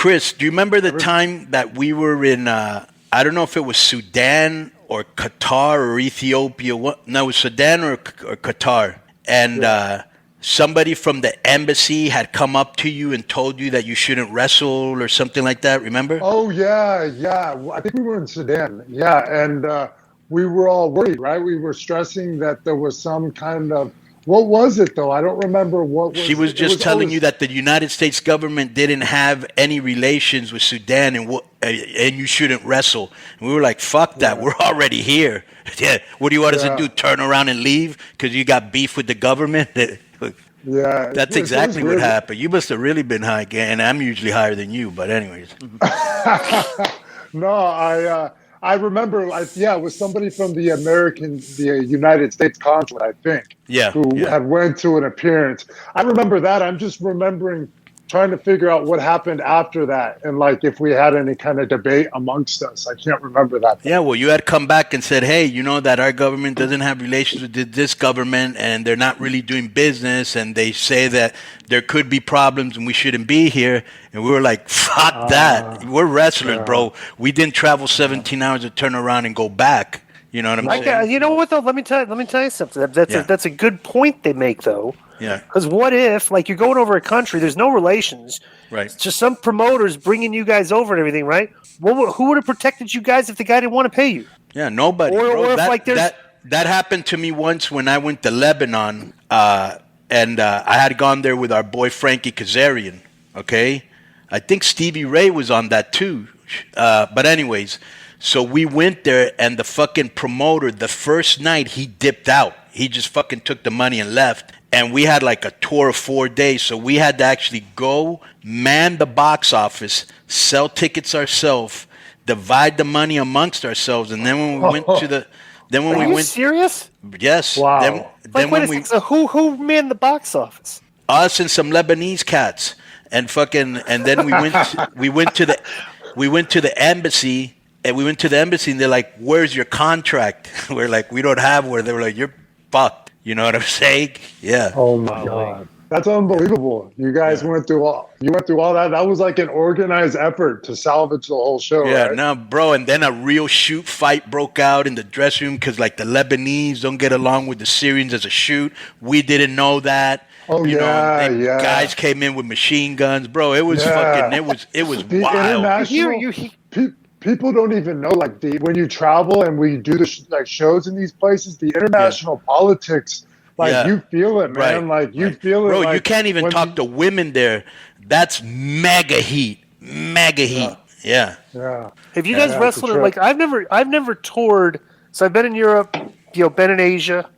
Chris, do you remember the time that we were in, I don't know if it was Sudan or Qatar or Ethiopia. No, it was Sudan or Qatar. And somebody from the embassy had come up to you and told you that you shouldn't wrestle or something like that, remember? Oh, yeah. I think we were in Sudan. Yeah, and we were all worried, right? We were stressing that there was some kind of, what was it though? I don't remember what was. She was just telling you that the United States government didn't have any relations with Sudan and you shouldn't wrestle. And we were like, fuck that. We're already here. Yeah. What do you want us to do? Turn around and leave because you got beef with the government? Yeah. That's exactly what happened. You must have really been high, and I'm usually higher than you, but anyways. No, I remember, it was somebody from the United States consulate, I think, who had went to an appearance. I remember that. I'm just remembering trying to figure out what happened after that and like if we had any kind of debate amongst us. I can't remember that. Yeah, well, you had come back and said, hey, you know that our government doesn't have relations with this government and they're not really doing business and they say that there could be problems and we shouldn't be here. And we were like, fuck that. We're wrestlers, bro. We didn't travel 17 hours to turn around and go back. You know what I'm saying? You know what, though? Let me tell you something. That's a good point they make, though. Yeah. Because what if, like, you're going over a country, there's no relations. Right. It's just some promoters bringing you guys over and everything, right? Who would have protected you guys if the guy didn't want to pay you? Yeah, nobody. Or that happened to me once when I went to Lebanon, and I had gone there with our boy Frankie Kazarian, okay? I think Stevie Ray was on that too. But anyways, so we went there, and the fucking promoter, the first night, he dipped out. He just fucking took the money and left. And we had like a tour of 4 days, so we had to actually go man the box office, sell tickets ourselves, divide the money amongst ourselves, and then when we went to the, Are you serious? Yes. Wow. So who manned the box office? Us and some Lebanese cats, and then we went to the embassy, and they're like, "Where's your contract?" We're like, "We don't have one." They were like, "You're fucked." You know what I'm saying? Yeah. Oh my God. That's unbelievable. You guys went through all that. That was like an organized effort to salvage the whole show. Yeah, right? no, bro. And then a real shoot fight broke out in the dressing room because like the Lebanese don't get along with the Syrians as a shoot. We didn't know that. Oh, Guys came in with machine guns, bro. It was it was the wild. People don't even know, like, when you travel and we do the shows in these places, the international politics, like, you feel it, man. Right. Like, you feel it. Bro, like, you can't even talk to women there. That's mega heat. Yeah. Have you guys wrestled? Like, I've never toured. So I've been in Europe, been in Asia.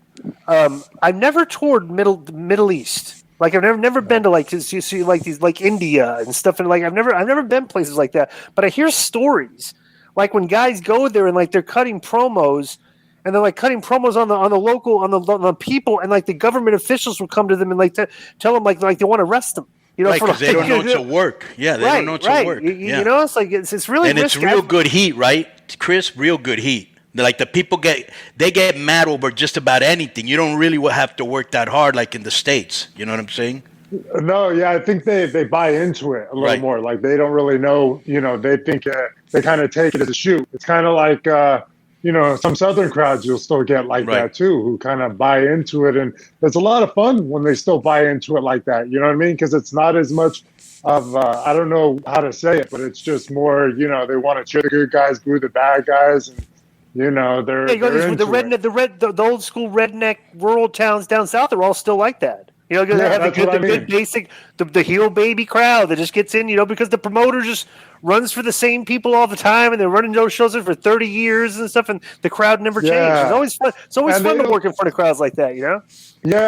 I've never toured Middle East. Like I've never been to like you see like these like India and stuff, and like I've never been places like that. But I hear stories like when guys go there and like they're cutting promos, and they're like cutting promos on the people, and like the government officials will come to them and like tell them like they want to arrest them. You know, because they don't know it's a work. Yeah, they don't know it's a work. You know, it's like it's really it's real good heat, right, Chris? Real good heat. Like the people get mad over just about anything. You don't really have to work that hard like in the States. You know what I'm saying? No, yeah, I think they buy into it a little more. Like they don't really know, they think they kind of take it as a shoot. It's kind of like, some Southern crowds you'll still get like that too, who kind of buy into it. And it's a lot of fun when they still buy into it like that. You know what I mean? Because it's not as much of, I don't know how to say it, but it's just more, they want to cheer the good guys, boo the bad guys. And, they're the old school redneck rural towns down south are all still like that. They have the good basic the heel baby crowd that just gets in, because the promoter just runs for the same people all the time, and they're running those shows for 30 years and stuff, and the crowd never changes. It's always fun. It's always fun to work in front of crowds like that, Yeah,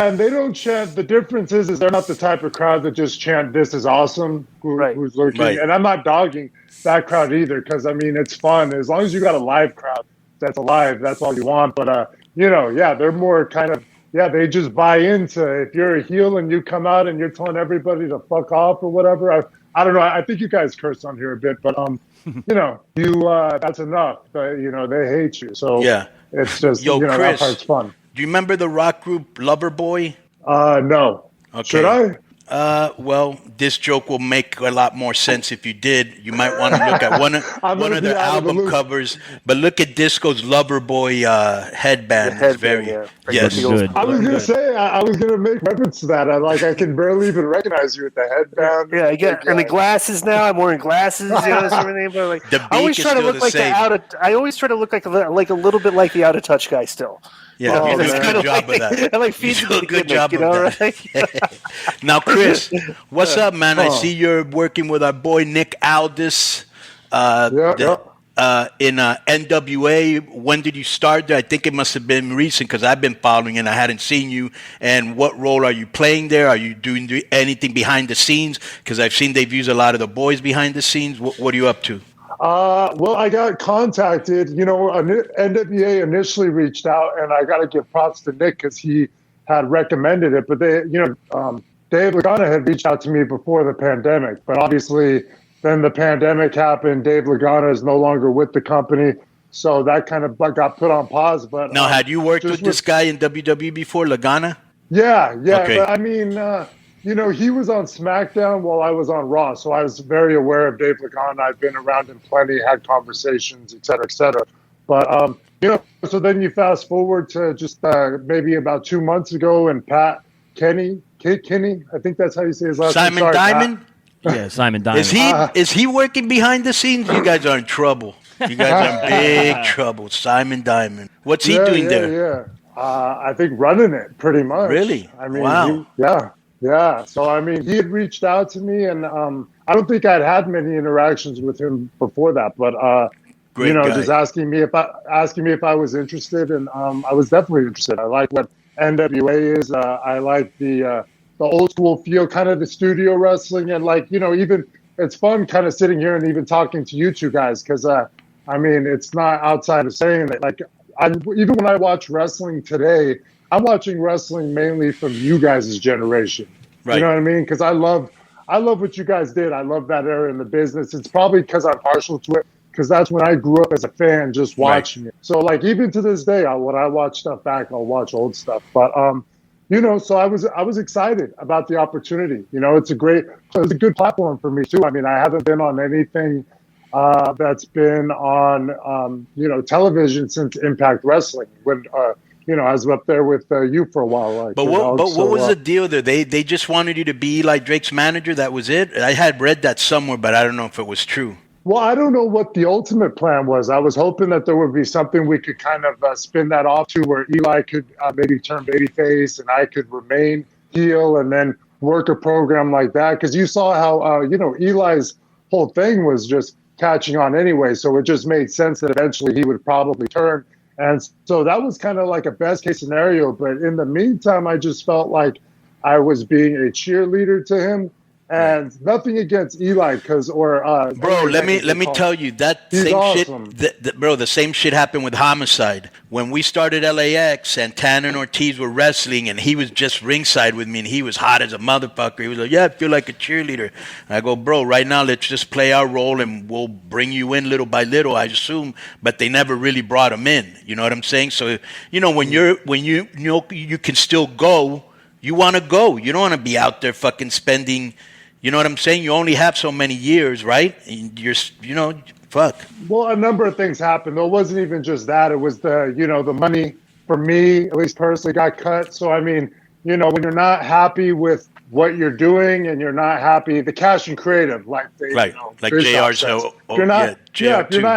and they don't chant. The difference is they're not the type of crowd that just chant "This is awesome." Who's looking, and I'm not dogging that crowd either, because it's fun as long as you got a live crowd. That's alive. That's all you want. But, they're more kind of, they just buy into if you're a heel and you come out and you're telling everybody to fuck off or whatever. I don't know. I think you guys curse on here a bit, but, that's enough. They hate you. So it's just, Chris, that part's fun. Do you remember the rock group Loverboy? No. Okay. Should I? Well, this joke will make a lot more sense if you did. You might want to look at one of their album covers, but look at Disco's Loverboy headband. It's very yes. Good. I was gonna say I was gonna make reference to that. I can barely even recognize you with the headband. Yeah, and the glasses now. I'm wearing glasses. Everything. But like, the beak I always try to look like same. I always try to look like a little bit like the Out of Touch guy still. Yeah, you do a good job of that. And like feeds you do a the good gimmick, job of that. Right? Now, Chris, what's up, man? I see you're working with our boy Nick Aldis in NWA. When did you start there? I think it must have been recent because I've been following and I hadn't seen you. And what role are you playing there? Are you doing anything behind the scenes? Because I've seen they've used a lot of the boys behind the scenes. What are you up to? Well, I got contacted. NWA initially reached out, and I got to give props to Nick because he had recommended it. But Dave Lagana had reached out to me before the pandemic. But obviously, then the pandemic happened. Dave Lagana is no longer with the company, so that kind of got put on pause. But now, had you worked with this guy in WWE before, Lagana? Yeah. Okay. But I mean, he was on SmackDown while I was on Raw, so I was very aware of Dave Lagana. I've been around him plenty, had conversations, et cetera, et cetera. But, so then you fast forward to just maybe about 2 months ago, and Pat Kenny, I think that's how you say his last name. Simon Diamond? Yeah, Simon Diamond. Is he working behind the scenes? You guys are in trouble. You guys are in big trouble. Simon Diamond. What's he doing there? Yeah. I think running it pretty much. Really? I mean, wow. Yeah. So, I mean, he had reached out to me, and I don't think I'd had many interactions with him before that, but, Great guy. just asking me if I was interested, and I was definitely interested. I like what NWA is. I like the old school feel, kind of the studio wrestling, and even it's fun kind of sitting here and even talking to you two guys because, I mean, it's not outside of saying that. Even when I watch wrestling today, I'm watching wrestling mainly from you guys' generation. Right. You know what I mean? Because I love what you guys did. I love that era in the business. It's probably because I'm partial to it, because that's when I grew up as a fan, just watching it. So even to this day, when I watch stuff back, I'll watch old stuff. But so I was excited about the opportunity. It's a good platform for me too. I mean, I haven't been on anything that's been on television since Impact Wrestling when. I was up there with you for a while. What was the deal there? They just wanted you to be like Drake's manager. That was it. I had read that somewhere, but I don't know if it was true. Well, I don't know what the ultimate plan was. I was hoping that there would be something we could kind of spin that off to, where Eli could maybe turn babyface and I could remain heel, and then work a program like that. Because you saw how Eli's whole thing was just catching on anyway, so it just made sense that eventually he would probably turn. And so that was kind of like a best case scenario. But in the meantime, I just felt like I was being a cheerleader to him. And nothing against Eli, bro. Let me tell you that he's same awesome. shit, bro. The same shit happened with Homicide when we started LAX, and Tanner and Ortiz were wrestling, and he was just ringside with me, and he was hot as a motherfucker. He was like, "Yeah, I feel like a cheerleader." And I go, "Bro, right now let's just play our role, and we'll bring you in little by little." I assume, but they never really brought him in. You know what I'm saying? So when you can still go, you want to go. You don't want to be out there fucking spending. You know what I'm saying? You only have so many years, right? You're, fuck. Well, a number of things happened. It wasn't even just that. It was the money for me, at least personally, got cut. So, I mean, when you're not happy with what you're doing and you're not happy, the cash and creative, like JR's. If you're not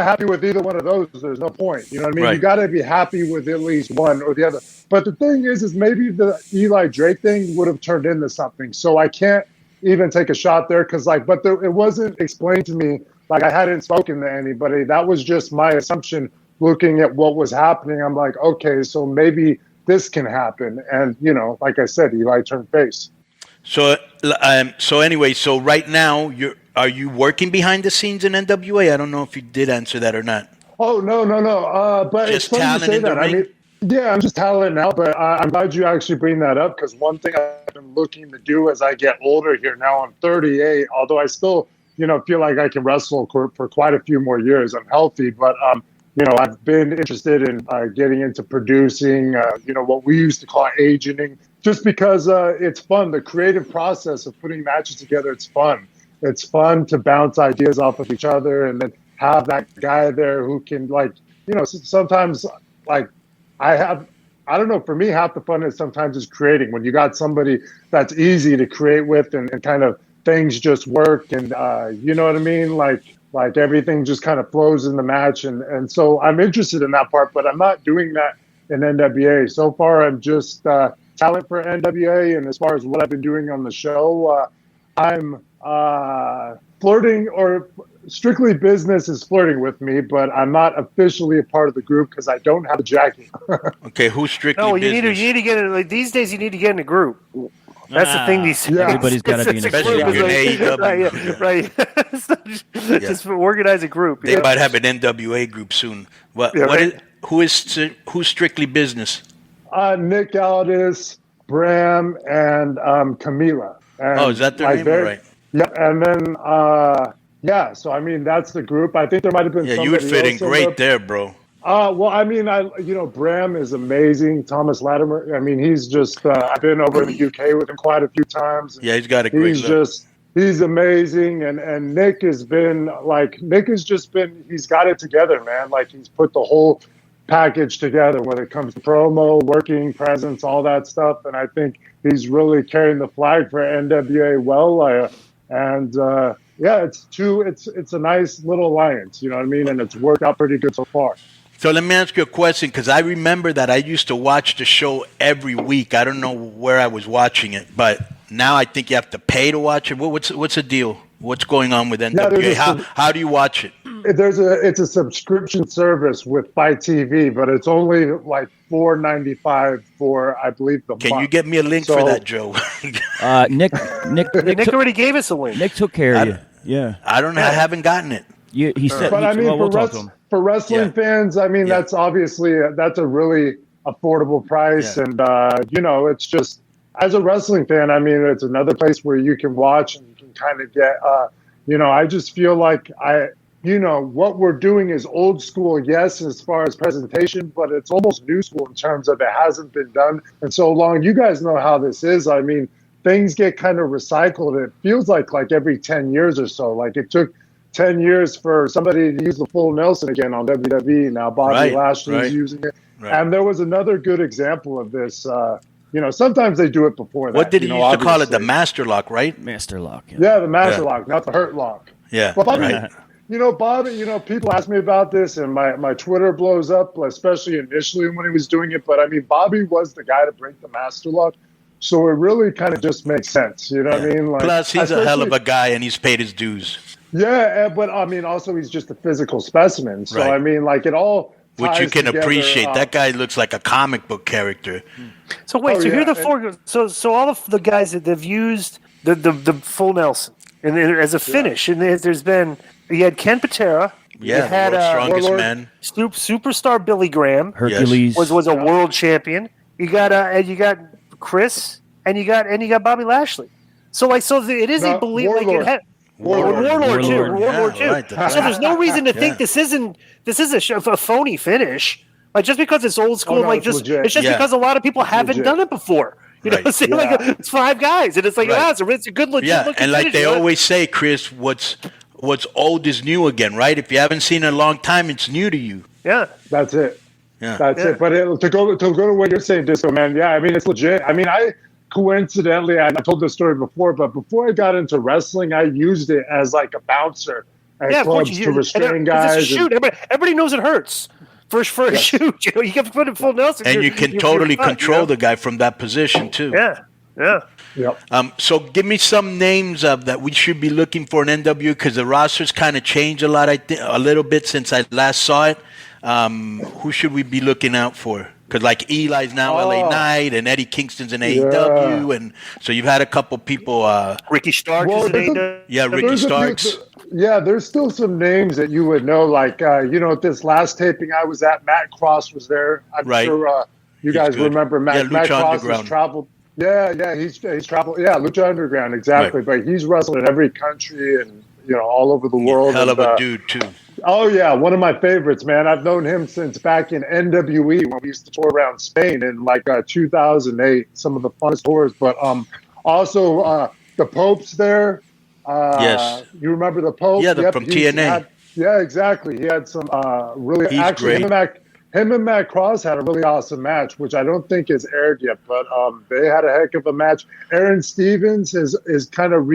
happy with either one of those, there's no point. You know what I mean? Right. You got to be happy with at least one or the other. But the thing is maybe the Eli Drake thing would have turned into something. So I can't even take a shot there because it wasn't explained to me. I hadn't spoken to anybody. That was just my assumption looking at what was happening. I'm like, okay, so maybe this can happen. And, like I said, Eli turned face. So anyway, right now are you working behind the scenes in NWA? I don't know if you did answer that or not. Oh, no. But just it's funny talent to say in the that. ring? I mean, yeah, I'm just talent now, but I'm glad you actually bring that up because one thing I've been looking to do as I get older here, now I'm 38, although I still, feel like I can wrestle for quite a few more years. I'm healthy, but I've been interested in getting into producing, what we used to call agenting, just because it's fun. The creative process of putting matches together, it's fun. It's fun to bounce ideas off of each other and then have that guy there who can, sometimes, I don't know, for me, half the fun is sometimes is creating. When you got somebody that's easy to create with and kind of things just work and, you know what I mean? Like everything just kind of flows in the match. And so I'm interested in that part, but I'm not doing that in NWA. So far, I'm just talent for NWA. And as far as what I've been doing on the show, I'm flirting, or Strictly Business is flirting with me, but I'm not officially a part of the group because I don't have a jacket. Okay, who's Strictly Business? You need to get in. Like these days, you need to get in a group. That's the thing. Everybody's got to be in a group. Especially in AEW. Right. Just organize a group. They might have an NWA group soon. Who's Strictly Business? Nick Aldis, Bram, and Camila. And is that their name? Right. Yeah, and then so I mean that's the group. I think there might have been. Yeah, you would fit in great there, bro. Well, I mean, Bram is amazing. Thomas Latimer. I mean, he's just. I've been over in the UK with him quite a few times. Yeah, he's got a great look. He's amazing, and Nick has just been. He's got it together, man. Like he's put the whole package together when it comes to promo, working presence, all that stuff. And I think he's really carrying the flag for NWA well. It's a nice little alliance, you know what I mean? And it's worked out pretty good so far. So let me ask you a question, because I remember that I used to watch the show every week. I don't know where I was watching it, but now I think you have to pay to watch it. What's the deal? What's going on with NWA? How do you watch it? It's a subscription service with Fight TV, but it's only like $4.95 for, I believe, the month. Can you get me a link for that, Joe? Nick already gave us a link. Nick took care of you. Yeah, I don't know. I haven't gotten it. He said, but I mean, for wrestling fans, I mean, that's obviously that's a really affordable price, and it's just, as a wrestling fan, I mean, it's another place where you can watch and you can kind of get, I just feel like what we're doing is old school, yes, as far as presentation, but it's almost new school in terms of it hasn't been done in so long. You guys know how this is. I mean, things get kind of recycled. It feels like every 10 years or so. Like it took 10 years for somebody to use the full Nelson again on WWE. Now Bobby Lashley's using it. Right. And there was another good example of this. Sometimes they do it before that. What did he used to call it? The Master Lock, right? Master Lock. Yeah, the Master Lock, not the Hurt Lock. Yeah. Well, Bobby, people ask me about this, and my Twitter blows up, especially initially when he was doing it. But I mean, Bobby was the guy to break the Master Lock, so it really kind of just makes sense. You know what I mean? Like, plus, he's a hell of a guy, and he's paid his dues. Yeah, but I mean, also he's just a physical specimen. So I mean, like it all. Which you can appreciate. That guy looks like a comic book character. So wait, here are the four. So all of the guys that have used the full Nelson and as a finish, and there's been. You had Ken Patera. Yeah, you had, strongest man. Superstar Billy Graham. Hercules was a world champion. You got Chris, and you got Bobby Lashley. So it is a belief. Like it had Warlord too. Right, so there's no reason to think this is a phony finish. Like just because it's old school, it's just because a lot of people haven't done it before. You know, it's five guys, and it's like it's a good legit. Yeah, and like they always say, Chris, what's old is new again, right? If you haven't seen it in a long time, it's new to you. Yeah, that's it. Yeah, that's it. But to go to what you're saying, Disco Man. Yeah, I mean it's legit. I mean, I told this story before, but before I got into wrestling, I used it as like a bouncer at clubs to restrain guys. It's a shoot. Everybody knows it hurts. For a shoot, you have to put it full Nelson. And you can totally control the guy from that position too. Yeah. Yep. So give me some names that we should be looking for in NW, because the roster's kind of changed a lot. I think a little bit since I last saw it. Who should we be looking out for? Because like Eli's now LA Knight, and Eddie Kingston's in AEW, and so you've had a couple people. Ricky Starks is in AEW. Yeah, Ricky Starks. There's still some names that you would know. Like at this last taping I was at, Matt Cross was there. I'm sure you guys remember Matt. Matt Cross has traveled. Yeah, he's traveled. Yeah, Lucha Underground, exactly. Right. But he's wrestled in every country and all over the world. Hell of a dude too. Oh yeah, one of my favorites, man. I've known him since back in NWE when we used to tour around Spain in like 2008. Some of the funnest tours, but also the Pope's there. Yes. You remember the Pope? Yeah, from TNA. Yeah, exactly. He had some really He's actually great. him and Matt Cross had a really awesome match, which I don't think is aired yet, but they had a heck of a match. Aaron Stevens is kind of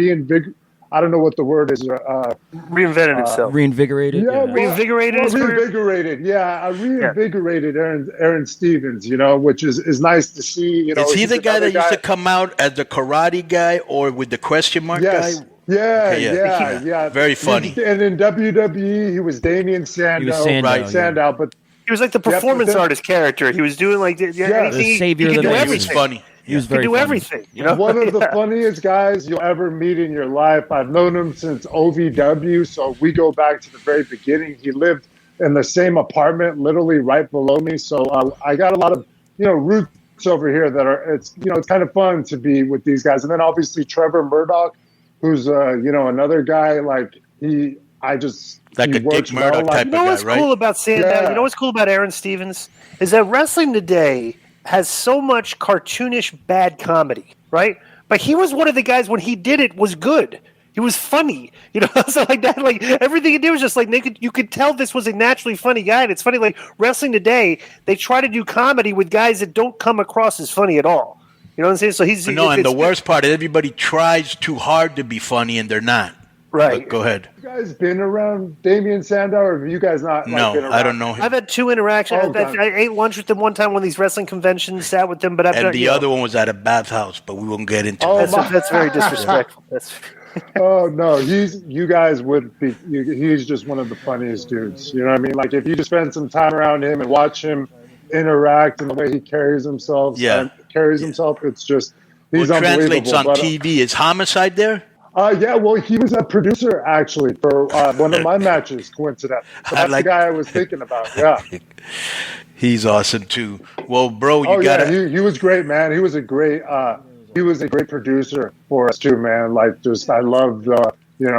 I don't know what the word is. Reinvented himself. Reinvigorated. Yeah, Yeah. Reinvigorated his career? reinvigorated. Yeah, I reinvigorated Aaron Stevens. Which is nice to see. Is he the guy that used to come out as the karate guy or with the question mark Yes. guy? Yeah, Okay, yeah. Very funny. And in WWE, he was Damian Sandow. He was Sandow, right? yeah. Sandow, but He was like the performance artist character. He was doing like anything. The savior he of could the do nation. He was everything. funny. He was He very could do funny. everything. one of the funniest guys you'll ever meet in your life. I've known him since OVW, so we go back to the very beginning. He lived in the same apartment, literally right below me. So I got a lot of roots over here that are it's kind of fun to be with these guys. And then obviously Trevor Murdoch, who's another guy Like he a Dick works Murdoch type You know of what's guy, right? cool about Sandow? Yeah. You know what's cool about Aaron Stevens is that wrestling today has so much cartoonish bad comedy, right? But he was one of the guys when he did it was good. He was funny, so like that. Like everything he did was just like you could tell this was a naturally funny guy. And it's funny, like wrestling today, they try to do comedy with guys that don't come across as funny at all. You know what I'm saying? So and the worst part is everybody tries too hard to be funny and they're not. right. But go ahead. You guys been around Damian Sandow, or have you guys not? No, been around? I don't know him. I've had 2 interactions. Oh, God. I ate lunch with them one time when these wrestling conventions, sat with them, but I've And done, the other one was at a bathhouse, but we won't get into Oh, that. That's very disrespectful. That's Oh no, you guys would be. He's just one of the funniest dudes. You know what I mean? Like if you just spend some time around him and watch him interact and the way he carries himself, it's just he's What translates unbelievable. on But, TV is Homicide there? yeah, well, he was a producer actually for one of my matches. Coincidentally, so that's the guy I was thinking about. Yeah. He's awesome too. Well, bro, you he was great, man. He was a great producer for us too, man. Like, just I loved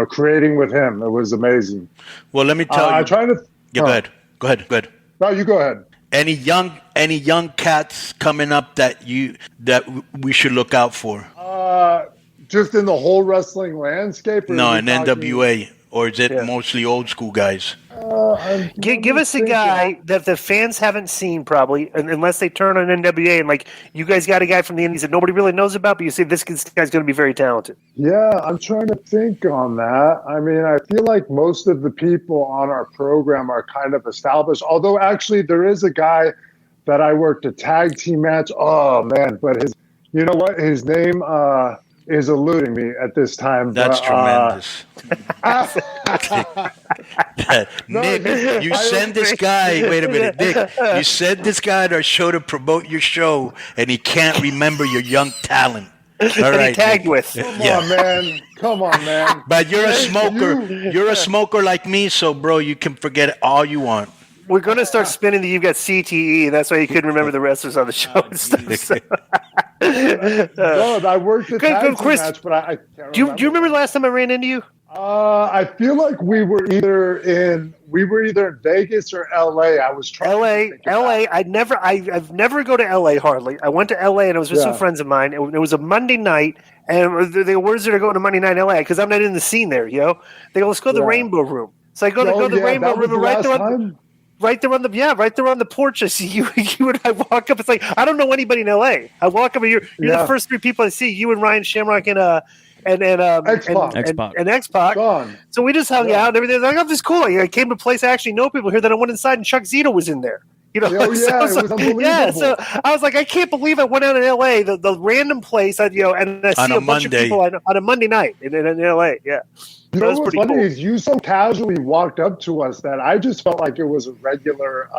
creating with him. It was amazing. Well, let me tell you. I'm trying to. Go ahead. Go ahead. No, you go ahead. Any young cats coming up that we should look out for? Just in the whole wrestling landscape. No, in NWA, or is it mostly old school guys? Give us a guy that the fans haven't seen probably, unless they turn on NWA and like you guys got a guy from the Indies that nobody really knows about, but you say this guy's going to be very talented. Yeah, I'm trying to think on that. I mean, I feel like most of the people on our program are kind of established. Although actually, there is a guy that I worked a tag team match. Oh man, but his name is eluding me at this time. That's tremendous. Nick, you send this guy. Wait a minute, Nick. You send this guy to our show to promote your show, and he can't remember your young talent. All right, he tagged Nick. with. Come on, man. But you're a smoker. You're a smoker like me, so bro, you can forget all you want. We're going to start spinning that you've got CTE, and that's why you couldn't remember the wrestlers on the show and stuff. So. No, I worked a tag team Chris, match, but I can't do you remember the last time I ran into you? I feel like we were either in Vegas or LA. I was trying LA. I've never go to LA hardly. I went to LA and I was with some friends of mine. It was a Monday night, and they go, "Where's there to go to Monday night in LA?" Because I'm not in the scene there, They go, "Let's go to the Rainbow Room." So I go to the Rainbow Room, and right there on the porch. I see you and I walk up. It's like I don't know anybody in LA. I walk up, and you're the first 3 people I see. You and Ryan Shamrock and X-Pac. So we just hung out and everything. I got this cool. I came to a place I actually know people here that I went inside, and Chuck Zito was in there. It was unbelievable. Yeah, so I was like, I can't believe I went out in L.A. The random place, and I see a bunch of people on a Monday night in L.A. Yeah. You know what's funny is you so casually walked up to us that I just felt like it was a regular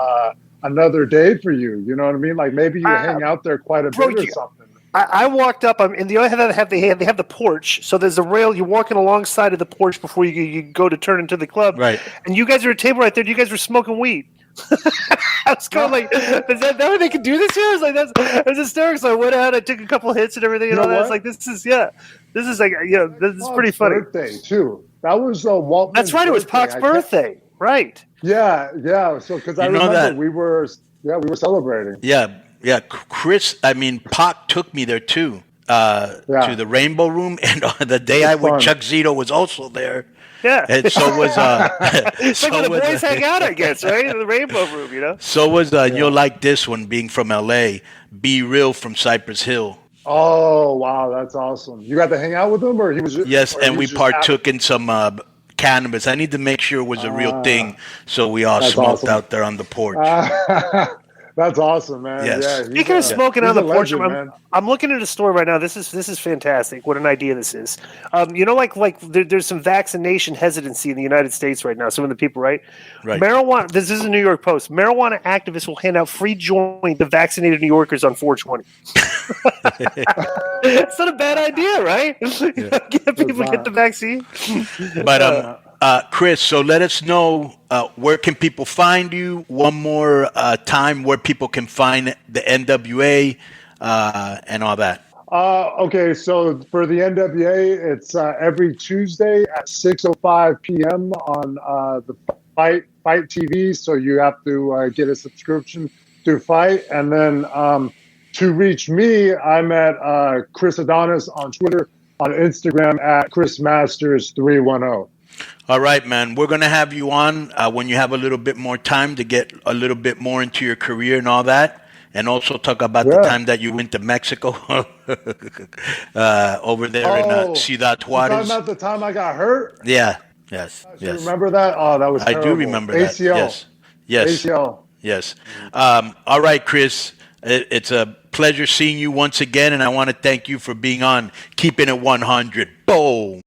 another day for you. You know what I mean? Like maybe you hang out there quite a bit or something. I walked up, and the other hand they have the porch. So there's a rail. You're walking alongside of the porch before you go to turn into the club. Right. And you guys are at a table right there. You guys were smoking weed. I was going like, is that way they can do this here? I was like, that's hysterical. So I went out, I took a couple hits and everything, and all that. I was like, this is pretty funny. Birthday too. That was Waltman's That's right. It was Pac's birthday. Right. Yeah. So because I remember we were celebrating. Yeah. Chris, Pac took me there too, to the Rainbow Room, and the day I went, Chuck Zito was also there. Yeah. And so was it's like where the boys hang out, I guess, right? In the Rainbow Room, you know. So was you'll like this one, being from LA, Be Real from Cypress Hill. Oh wow, that's awesome! You got to hang out with him, or he was just, yes, and we partook in some cannabis. I need to make sure it was a real thing, so we all smoked out there on the porch. That's awesome, man. Yes. Yeah, speaking of smoking on the porch, legend, I'm looking at a story right now. This is fantastic. What an idea this is. There's some vaccination hesitancy in the United States right now. Some of the people, right? Marijuana. This is a New York Post. Marijuana activists will hand out free joint to vaccinated New Yorkers on 420. It's not a bad idea, right? Get people to get the vaccine. But Chris, so let us know where can people find you one more time, where people can find the NWA and all that. Okay, so for the NWA, it's every Tuesday at 6:05 p.m. on the Fight TV. So you have to get a subscription to Fight, and then to reach me, I'm at Chris Adonis on Twitter, on Instagram at Chris Masters 310. All right, man. We're going to have you on when you have a little bit more time to get a little bit more into your career and all that. And also talk about the time that you went to Mexico over there in Ciudad Juarez. Talking about the time I got hurt? Yeah. Yes. You remember that? Oh, that was terrible. I do remember that. ACL. Yes. ACL. Yes. All right, Chris. It's a pleasure seeing you once again, and I want to thank you for being on Keeping It 100. Boom.